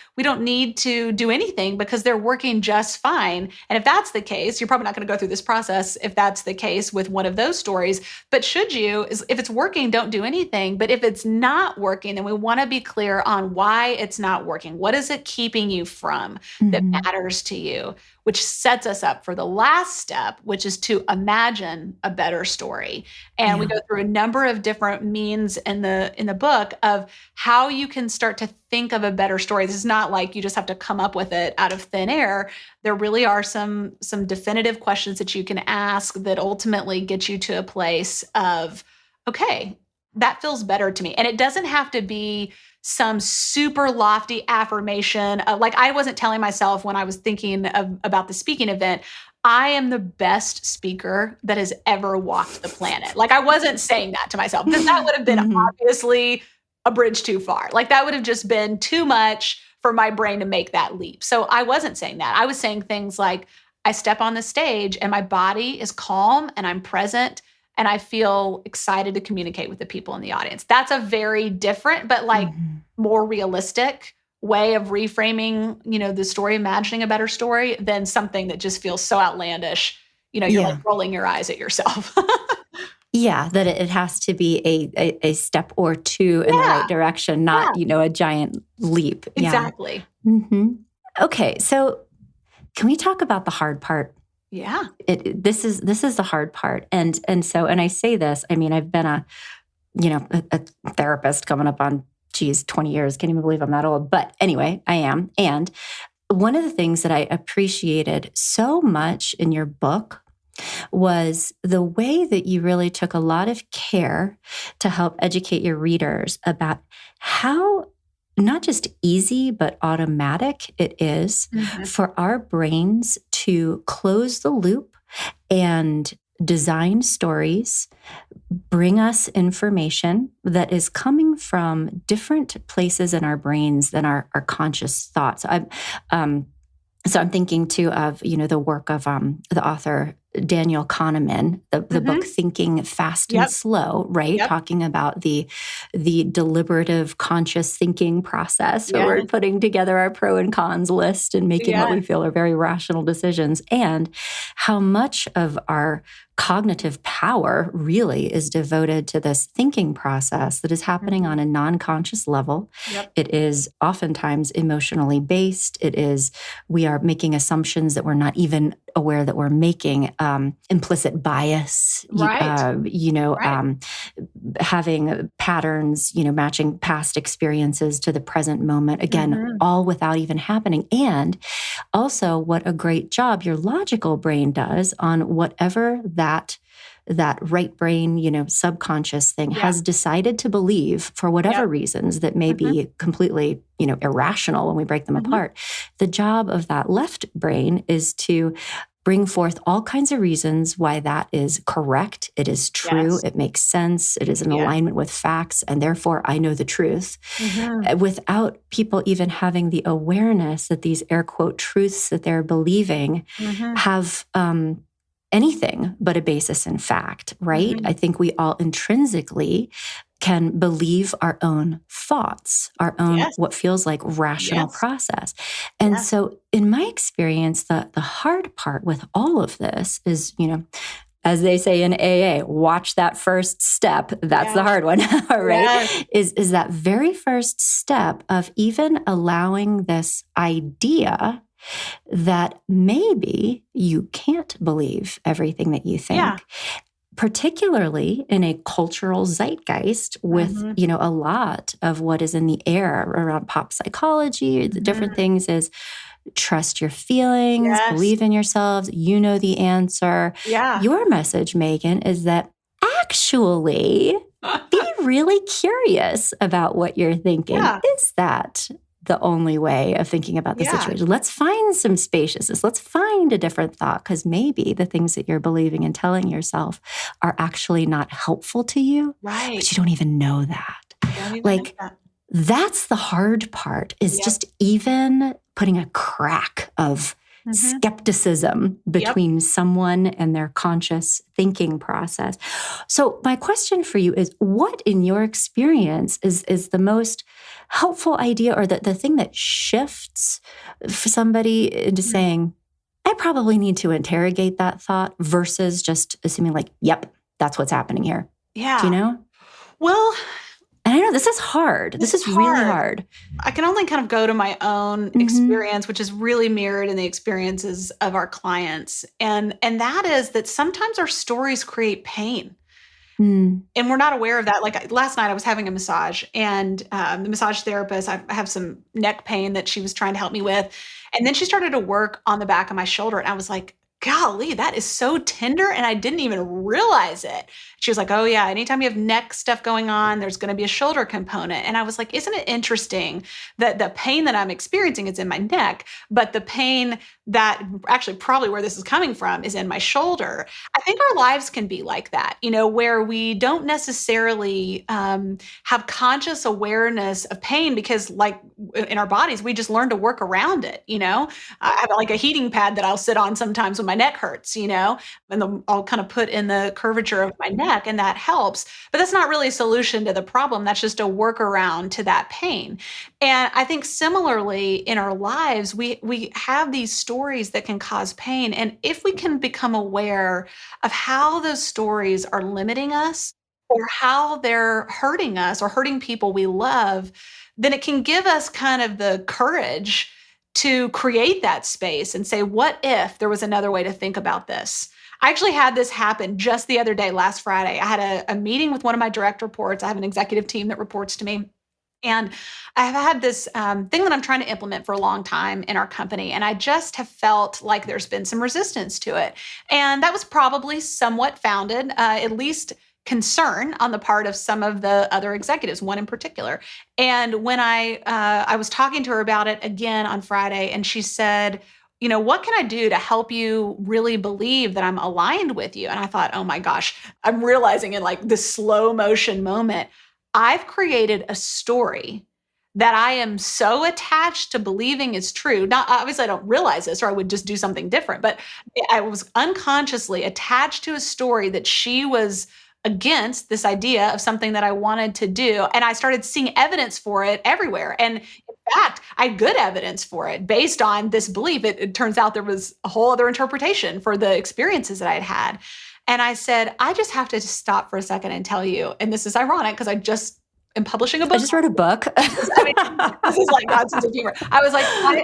need to do anything because they're working just fine. And if that's the case, you're probably not going to go through this process if that's the case with one of those stories. But if it's working, don't do anything. But if it's not working, then we want to be clear on why it's not working. What is it keeping you from that matters to you? Which sets us up for the last step, which is to imagine a better story. And we go through a number of different means in the book of how you can start to think of a better story. This is not like you just have to come up with it out of thin air. There really are some definitive questions that you can ask that ultimately get you to a place of, okay, that feels better to me. And it doesn't have to be some super lofty affirmation. Like I wasn't telling myself when I was thinking about the speaking event, I am the best speaker that has ever walked the planet. Like I wasn't saying that to myself because that would have been obviously a bridge too far. Like that would have just been too much for my brain to make that leap. So I wasn't saying that. I was saying things like, I step on the stage and my body is calm and I'm present and I feel excited to communicate with the people in the audience. That's a very different, but like more realistic way of reframing, the story, imagining a better story than something that just feels so outlandish. You're like rolling your eyes at yourself. Yeah, that it has to be a step or two in the right direction, not, a giant leap. Exactly. Yeah. Okay, so can we talk about the hard part? Yeah. This is the hard part. And I say this, I mean, I've been a therapist coming up on, 20 years. Can't even believe I'm that old. But anyway, I am. And one of the things that I appreciated so much in your book was the way that you really took a lot of care to help educate your readers about how not just easy, but automatic it is for our brains to close the loop and design stories, bring us information that is coming from different places in our brains than our conscious thoughts. So I'm thinking too of, the work of the author Daniel Kahneman, the book Thinking Fast and Slow, right? Talking about the deliberative conscious thinking process where we're putting together our pro and cons list and making what we feel are very rational decisions, and how much of our cognitive power really is devoted to this thinking process that is happening on a non-conscious level. It is oftentimes emotionally based. We are making assumptions that we're not even aware that we're making, implicit bias, having patterns, matching past experiences to the present moment, again, all without even happening. And also what a great job your logical brain does on whatever that right brain, subconscious thing has decided to believe for whatever reasons that may be completely, irrational when we break them apart. The job of that left brain is to bring forth all kinds of reasons why that is correct. It is true. It makes sense. It is in alignment with facts. And therefore, I know the truth without people even having the awareness that these air quote truths that they're believing have anything but a basis in fact, right? I think we all intrinsically can believe our own thoughts, our own what feels like rational process. And so in my experience, the hard part with all of this is, as they say in AA, watch that first step. That's the hard one, right? Is that very first step of even allowing this idea that maybe you can't believe everything that you think. Particularly in a cultural zeitgeist with, a lot of what is in the air around pop psychology, the different things is trust your feelings, believe in yourselves, you know the answer. Your message, Megan, is that actually be really curious about what you're thinking. Is that the only way of thinking about the situation? Let's find some spaciousness. Let's find a different thought, because maybe the things that you're believing and telling yourself are actually not helpful to you, but you don't even know that. That's the hard part, is just even putting a crack of skepticism Yep. between someone and their conscious thinking process. So my question for you is, what in your experience is the most helpful idea, or the thing that shifts for somebody into saying, I probably need to interrogate that thought, versus just assuming like, yep, that's what's happening here. Do you Yeah. know? Well, And I know this is hard. this This is is really hard. hard. I can only kind of go to my own experience, which is really mirrored in the experiences of our clients. And that is that sometimes our stories create pain. Mm. And we're not aware of that. Like last night, I was having a massage, and the massage therapist, I have some neck pain that she was trying to help me with. And then she started to work on the back of my shoulder. And I was like, golly, that is so tender. And I didn't even realize it. She was like, oh, yeah, anytime you have neck stuff going on, there's going to be a shoulder component. And I was like, isn't it interesting that the pain that I'm experiencing is in my neck, but the pain that actually probably where this is coming from is in my shoulder? I think our lives can be like that, where we don't necessarily have conscious awareness of pain because, like in our bodies, we just learn to work around it. I have like a heating pad that I'll sit on sometimes when my neck hurts, and then I'll kind of put in the curvature of my neck, and that helps. But that's not really a solution to the problem. That's just a workaround to that pain. And I think similarly in our lives, we have these stories that can cause pain. And if we can become aware of how those stories are limiting us, or how they're hurting us or hurting people we love, then it can give us kind of the courage to create that space and say, what if there was another way to think about this? I actually had this happen just the other day, last Friday. I had a meeting with one of my direct reports. I have an executive team that reports to me. And I've had this thing that I'm trying to implement for a long time in our company. And I just have felt like there's been some resistance to it. And that was probably somewhat founded, at least concern on the part of some of the other executives, one in particular. And when I was talking to her about it again on Friday, and she said, what can I do to help you really believe that I'm aligned with you? And I thought, oh my gosh, I'm realizing in like this slow motion moment, I've created a story that I am so attached to believing is true. Not obviously I don't realize this, or I would just do something different, but I was unconsciously attached to a story that she was against this idea of something that I wanted to do. And I started seeing evidence for it everywhere. And in fact, I had good evidence for it based on this belief. It turns out there was a whole other interpretation for the experiences that I had had. And I said, I just have to just stop for a second and tell you. And this is ironic because I just am publishing a book. I just wrote a book. I mean, this is like God's sense of humor. I was like,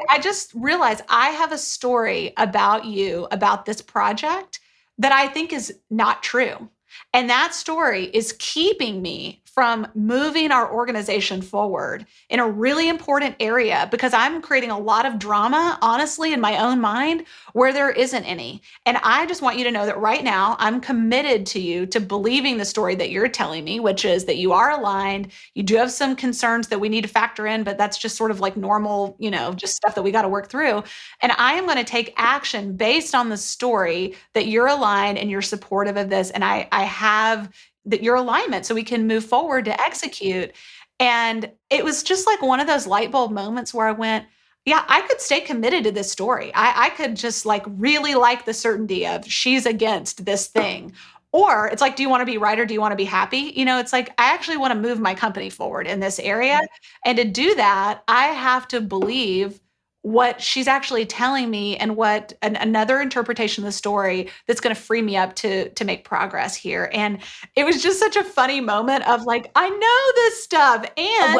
I just realized I have a story about you, about this project that I think is not true. And that story is keeping me from moving our organization forward in a really important area because I'm creating a lot of drama, honestly, in my own mind where there isn't any. And I just want you to know that right now I'm committed to you to believing the story that you're telling me, which is that you are aligned. You do have some concerns that we need to factor in, but that's just sort of like normal, just stuff that we got to work through. And I am going to take action based on the story that you're aligned and you're supportive of this. And I have that your alignment so we can move forward to execute. And it was just like one of those light bulb moments where I went, yeah, I could stay committed to this story. I could just like really like the certainty of she's against this thing. Or it's like, do you want to be right or do you want to be happy? It's like, I actually want to move my company forward in this area. And to do that, I have to believe what she's actually telling me and what another interpretation of the story that's going to free me up to make progress here. And it was just such a funny moment of like, I know this stuff. And,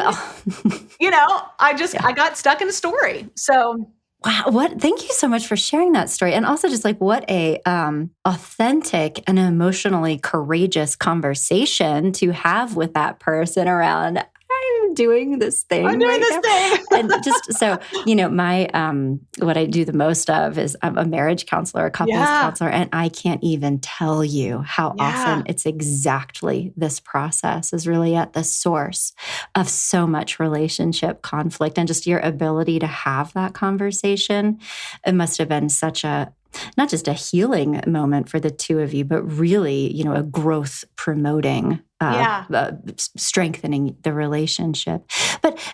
I got stuck in a story. So wow, thank you so much for sharing that story. And also just like what a authentic and emotionally courageous conversation to have with that person around, I'm doing this thing. I'm doing this thing. And just so, my, what I do the most of is I'm a marriage counselor, a couples counselor, and I can't even tell you how often it's exactly this process is really at the source of so much relationship conflict, and just your ability to have that conversation. It must have been such a not just a healing moment for the two of you, but really, a growth promoting, Yeah. strengthening the relationship.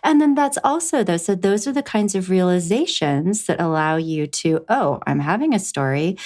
And then that's also, though, so those are the kinds of realizations that allow you to, oh, I'm having a story.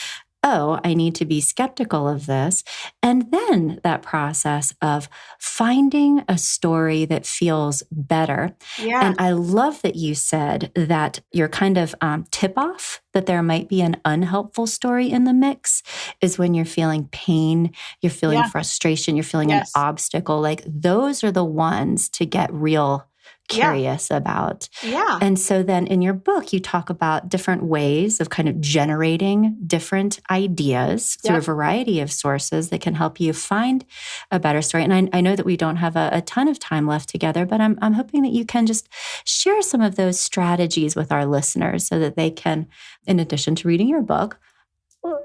Oh, I need to be skeptical of this. And then that process of finding a story that feels better. Yeah. And I love that you said that your kind of tip off that there might be an unhelpful story in the mix is when you're feeling pain, you're feeling Yeah. frustration, you're feeling an Yes. obstacle. Like those are the ones to get real Yeah. curious about. Yeah. And so then in your book, you talk about different ways of kind of generating different ideas through a Yep. variety of sources that can help you find a better story. And I know that we don't have a ton of time left together, but I'm hoping that you can just share some of those strategies with our listeners so that they can, in addition to reading your book,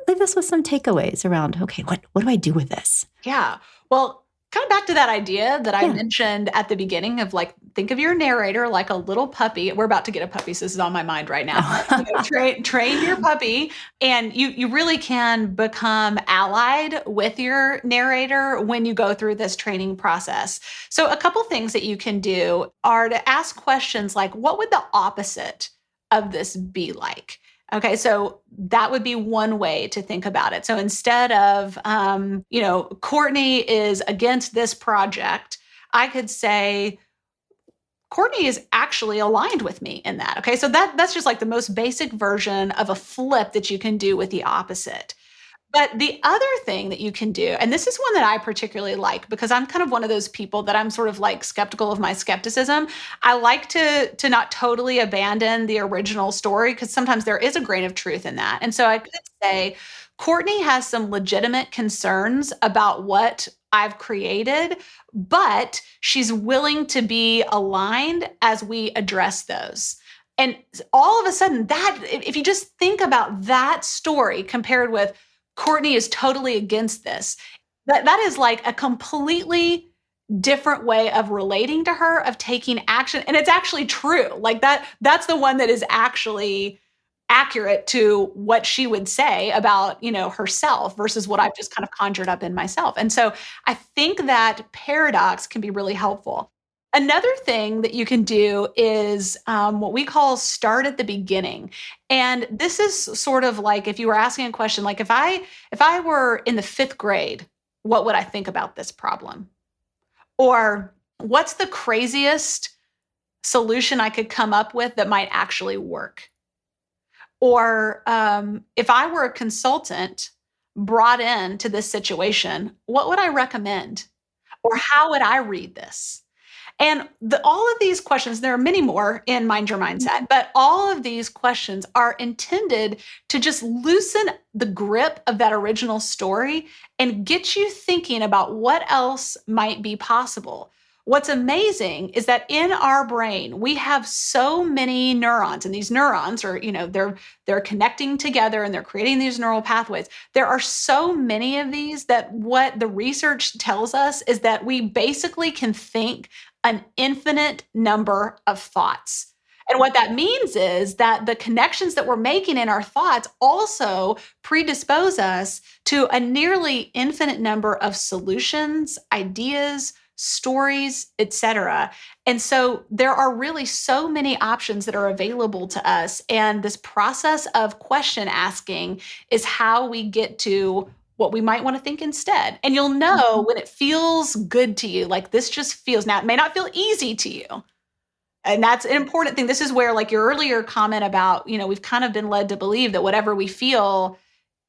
leave us with some takeaways around, okay, what do I do with this? Yeah. Well, kind of back to that idea that I Yeah. mentioned at the beginning of like, think of your narrator like a little puppy. We're about to get a puppy, so this is on my mind right now. Train your puppy, and you really can become allied with your narrator when you go through this training process. So a couple things that you can do are to ask questions like, what would the opposite of this be like? Okay, so that would be one way to think about it. So instead of, Courtney is against this project, I could say, Courtney is actually aligned with me in that. Okay, so that's just like the most basic version of a flip that you can do with the opposite. But the other thing that you can do, and this is one that I particularly like because I'm kind of one of those people that I'm sort of like skeptical of my skepticism. I like to not totally abandon the original story because sometimes there is a grain of truth in that. And so I could say Courtney has some legitimate concerns about what I've created, but she's willing to be aligned as we address those. And all of a sudden, that if you just think about that story compared with Courtney is totally against this. That is like a completely different way of relating to her, of taking action. And it's actually true. Like that's the one that is actually accurate to what she would say about, herself versus what I've just kind of conjured up in myself. And so I think that paradox can be really helpful. Another thing that you can do is what we call start at the beginning. And this is sort of like if you were asking a question, like if I were in the fifth grade, what would I think about this problem? Or what's the craziest solution I could come up with that might actually work? Or if I were a consultant brought in to this situation, what would I recommend? Or how would I read this? And all of these questions, there are many more in Mind Your Mindset, but all of these questions are intended to just loosen the grip of that original story and get you thinking about what else might be possible. What's amazing is that in our brain, we have so many neurons, and these neurons are, they're connecting together and they're creating these neural pathways. There are so many of these that what the research tells us is that we basically can think an infinite number of thoughts. And what that means is that the connections that we're making in our thoughts also predispose us to a nearly infinite number of solutions, ideas, stories, etc. And so there are really so many options that are available to us. And this process of question asking is how we get to what we might want to think instead. And you'll know when it feels good to you, like this just feels, now it may not feel easy to you. And that's an important thing. This is where, like your earlier comment about, we've kind of been led to believe that whatever we feel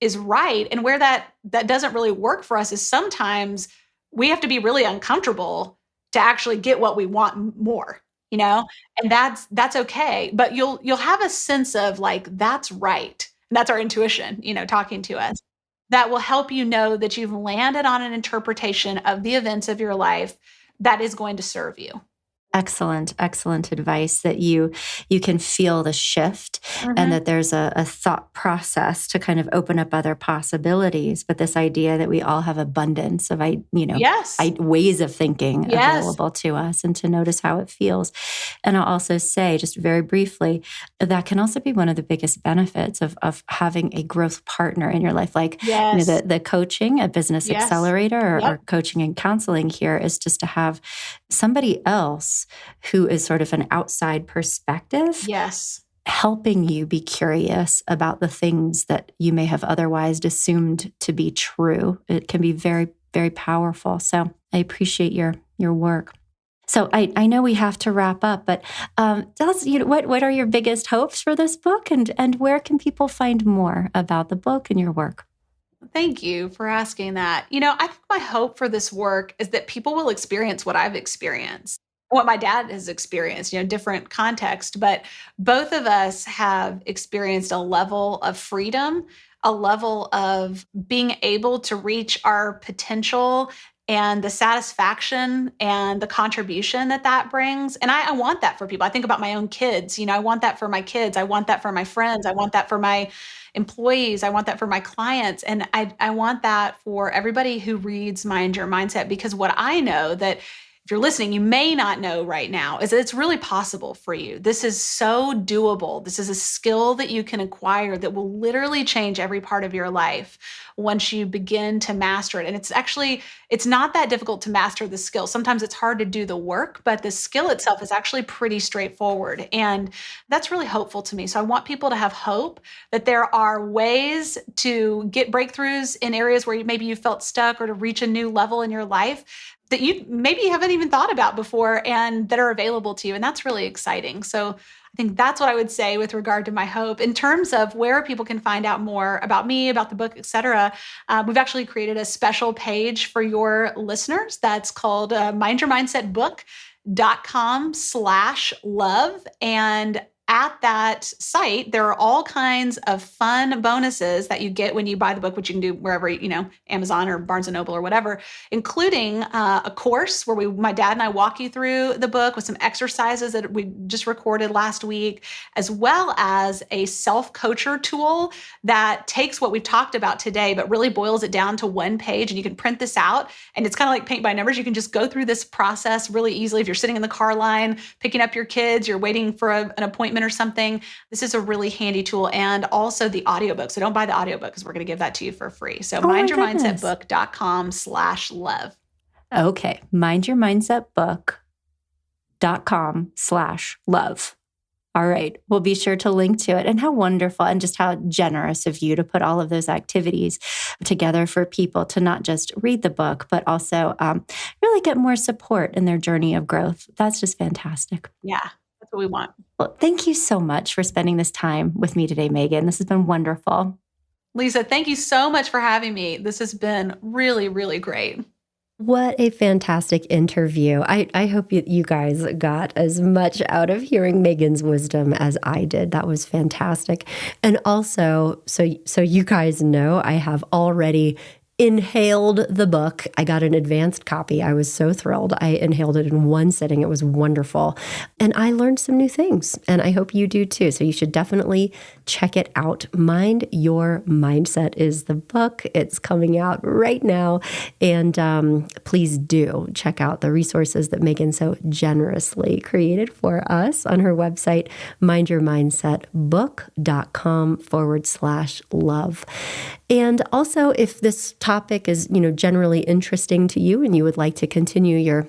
is right. And where that doesn't really work for us is sometimes we have to be really uncomfortable to actually get what we want more, and that's okay. But you'll have a sense of like, that's right. And that's our intuition, talking to us. That will help you know that you've landed on an interpretation of the events of your life that is going to serve you. Excellent, excellent advice that you can feel the shift and that there's a thought process to kind of open up other possibilities. But this idea that we all have abundance of, Yes. ways of thinking Yes. available to us, and to notice how it feels. And I'll also say, just very briefly, that can also be one of the biggest benefits of having a growth partner in your life. Like, Yes. the coaching, a business Yes. accelerator, Yep. or coaching and counseling here is just to have somebody else who is sort of an outside perspective, Yes. helping you be curious about the things that you may have otherwise assumed to be true. It can be very, very powerful. So I appreciate your work. So I know we have to wrap up, but tell us, what are your biggest hopes for this book, and where can people find more about the book and your work? Thank you for asking that. I think my hope for this work is that people will experience what I've experienced, what my dad has experienced, different context, but both of us have experienced a level of freedom, a level of being able to reach our potential and the satisfaction and the contribution that brings. And I want that for people. I think about my own kids. I want that for my kids. I want that for my friends. I want that for my employees. I want that for my clients. And I want that for everybody who reads Mind Your Mindset, because what I know that if you're listening, you may not know right now is that it's really possible for you. This is so doable. This is a skill that you can acquire that will literally change every part of your life once you begin to master it. And it's not that difficult to master the skill. Sometimes it's hard to do the work, but the skill itself is actually pretty straightforward. And that's really hopeful to me. So I want people to have hope that there are ways to get breakthroughs in areas where maybe you felt stuck, or to reach a new level in your life that you maybe haven't even thought about before, and that are available to you. And that's really exciting. So I think that's what I would say with regard to my hope. In terms of where people can find out more about me, about the book, et cetera, we've actually created a special page for your listeners that's called mindyourmindsetbook.com/love. And at that site, there are all kinds of fun bonuses that you get when you buy the book, which you can do wherever, Amazon or Barnes & Noble or whatever, including a course where my dad and I walk you through the book with some exercises that we just recorded last week, as well as a self-coacher tool that takes what we've talked about today, but really boils it down to one page. And you can print this out, and it's kind of like paint by numbers. You can just go through this process really easily. If you're sitting in the car line, picking up your kids, you're waiting for an appointment or something, this is a really handy tool. And also the audiobook. So don't buy the audiobook, because we're going to give that to you for free. So mindyourmindsetbook.com/love. Okay. mindyourmindsetbook.com/love. All right. We'll be sure to link to it. And how wonderful, and just how generous of you to put all of those activities together for people to not just read the book, but also really get more support in their journey of growth. That's just fantastic. Yeah, that's what we want. Well, thank you so much for spending this time with me today, Megan. This has been wonderful. Lisa, thank you so much for having me. This has been really, really great. What a fantastic interview. I hope you guys got as much out of hearing Megan's wisdom as I did. That was fantastic. And also, so you guys know, I have already inhaled the book. I got an advanced copy. I was so thrilled. I inhaled it in one sitting. It was wonderful. And I learned some new things, and I hope you do too. So you should definitely check it out. Mind Your Mindset is the book. It's coming out right now. And please do check out the resources that Megan so generously created for us on her website, mindyourmindsetbook.com/love. And also, if this topic is, generally interesting to you and you would like to continue your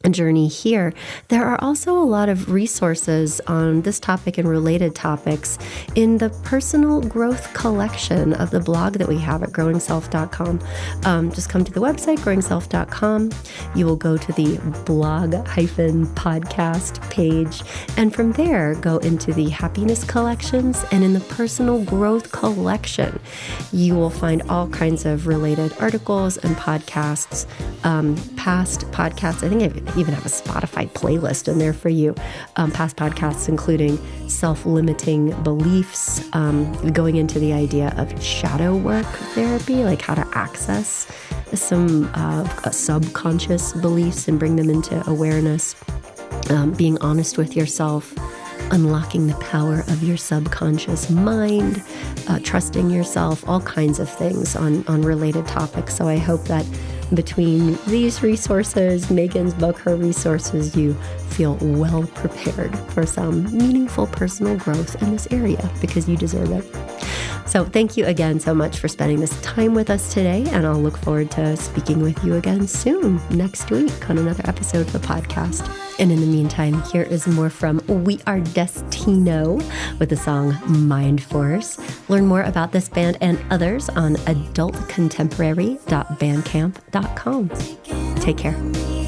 journey here, there are also a lot of resources on this topic and related topics in the personal growth collection of the blog that we have at growingself.com. Just come to the website, growingself.com. You will go to the blog-podcast page, and from there go into the happiness collections, and in the personal growth collection, you will find all kinds of related articles and podcasts, past podcasts. I think I've even have a Spotify playlist in there for you. Past podcasts, including self-limiting beliefs, going into the idea of shadow work therapy, like how to access some subconscious beliefs and bring them into awareness. being honest with yourself, unlocking the power of your subconscious mind, trusting yourself, all kinds of things on related topics. So I hope that between these resources, Megan's book, her resources, you feel well prepared for some meaningful personal growth in this area, because you deserve it. So thank you again so much for spending this time with us today, and I'll look forward to speaking with you again soon, next week, on another episode of the podcast. And in the meantime, here is more from We Are Destino with the song Mind Force. Learn more about this band and others on adultcontemporary.bandcamp.com. Take care.